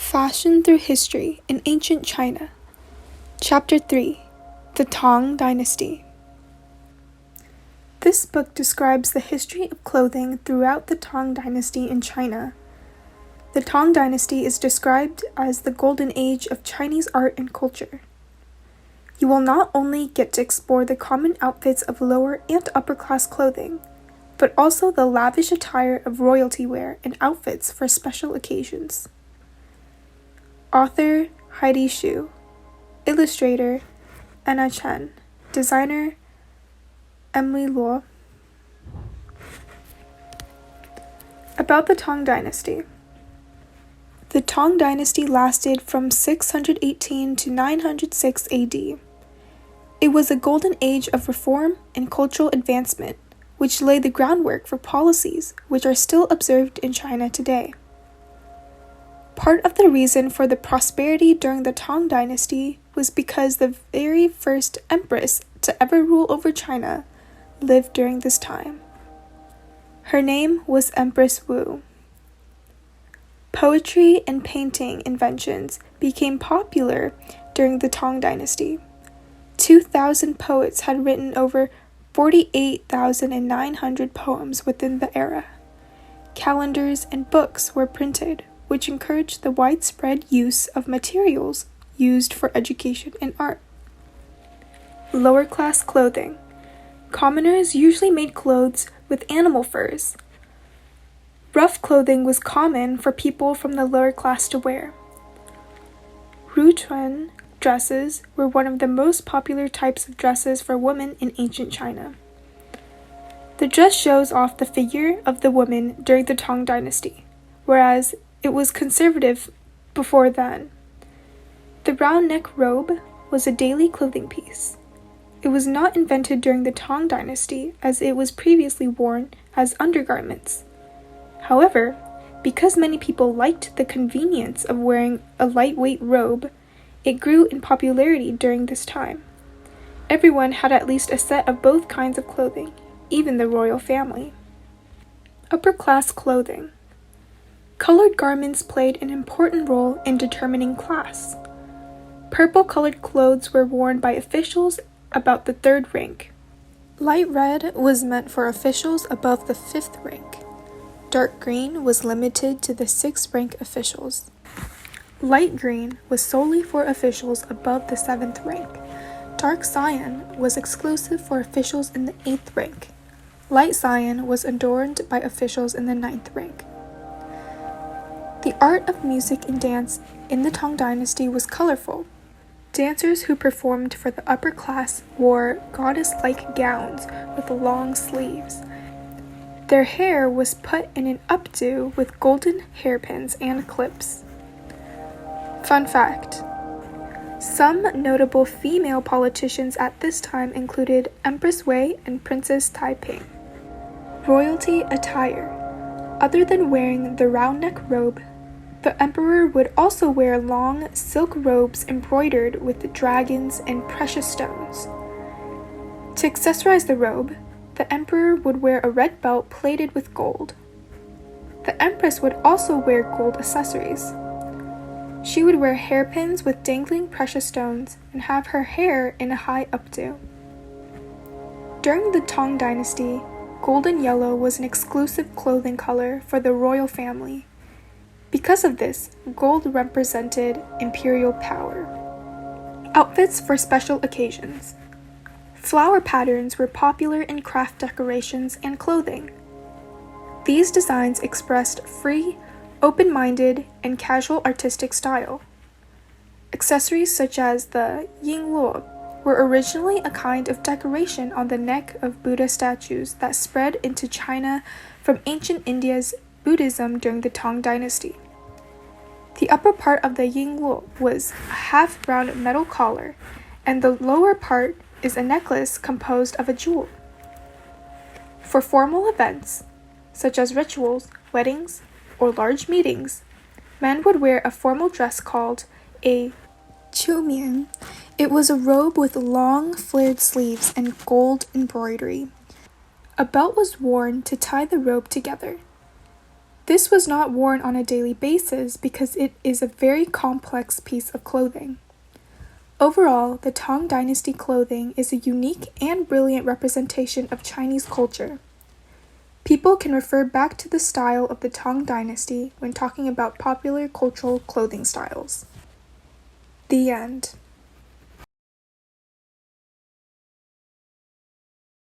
Fashion Through History in Ancient China. Chapter 3. The Tang Dynasty. This book describes the history of clothing throughout the Tang Dynasty in China. The Tang Dynasty is described as the golden age of Chinese art and culture. You will not only get to explore the common outfits of lower and upper class clothing, but also the lavish attire of royalty wear and outfits for special occasions. Author Haidee Xu. Illustrator Ena Chen. Designer Aloud. About the Tang Dynasty. The Tang Dynasty lasted from 618 to 906 AD. It was a golden age of reform and cultural advancement, which laid the groundwork for policies which are still observed in China today. Part of the reason for the prosperity during the Tang Dynasty was because the very first empress to ever rule over China lived during this time. Her name was Empress Wu. Poetry and painting inventions became popular during the Tang Dynasty. 2,000 poets had written over 48,900 poems within the era. Calendars and books were printed, which encouraged the widespread use of materials used for education and art. Lower class clothing. Commoners usually made clothes with animal furs. Rough clothing was common for people from the lower class to wear. Ruchuan dresses were one of the most popular types of dresses for women in ancient China. The dress shows off the figure of the woman during the Tang Dynasty, whereas it was conservative before then. The round neck robe was a daily clothing piece. It was not invented during the Tang Dynasty as it was previously worn as undergarments. However, because many people liked the convenience of wearing a lightweight robe, it grew in popularity during this time. Everyone had at least a set of both kinds of clothing, even the royal family. Upper class clothing. Colored garments played an important role in determining class. Purple-colored clothes were worn by officials about the 3rd rank. Light red was meant for officials above the 5th rank. Dark green was limited to the 6th rank officials. Light green was solely for officials above the 7th rank. Dark cyan was exclusive for officials in the 8th rank. Light cyan was adorned by officials in the 9th rank. The art of music and dance in the Tang Dynasty was colorful. Dancers who performed for the upper class wore goddess-like gowns with long sleeves. Their hair was put in an updo with golden hairpins and clips. Fun fact: some notable female politicians at this time included Empress Wei and Princess Taiping. Royalty attire. Other than wearing the round neck robe, the emperor would also wear long silk robes embroidered with dragons and precious stones. To accessorize the robe, the emperor would wear a red belt plated with gold. The empress would also wear gold accessories. She would wear hairpins with dangling precious stones and have her hair in a high updo. During the Tang Dynasty, golden yellow was an exclusive clothing color for the royal family. Because of this, gold represented imperial power. Outfits for special occasions. Flower patterns were popular in craft decorations and clothing. These designs expressed free, open-minded, and casual artistic style. Accessories such as the yingluo were originally a kind of decoration on the neck of Buddha statues that spread into China from ancient India's Buddhism during the Tang Dynasty. The upper part of the yingluo was a half-round metal collar, and the lower part is a necklace composed of a jewel. For formal events, such as rituals, weddings, or large meetings, men would wear a formal dress called a qiumian. It was a robe with long, flared sleeves and gold embroidery. A belt was worn to tie the robe together. This was not worn on a daily basis because it is a very complex piece of clothing. Overall, the Tang Dynasty clothing is a unique and brilliant representation of Chinese culture. People can refer back to the style of the Tang Dynasty when talking about popular cultural clothing styles. The end.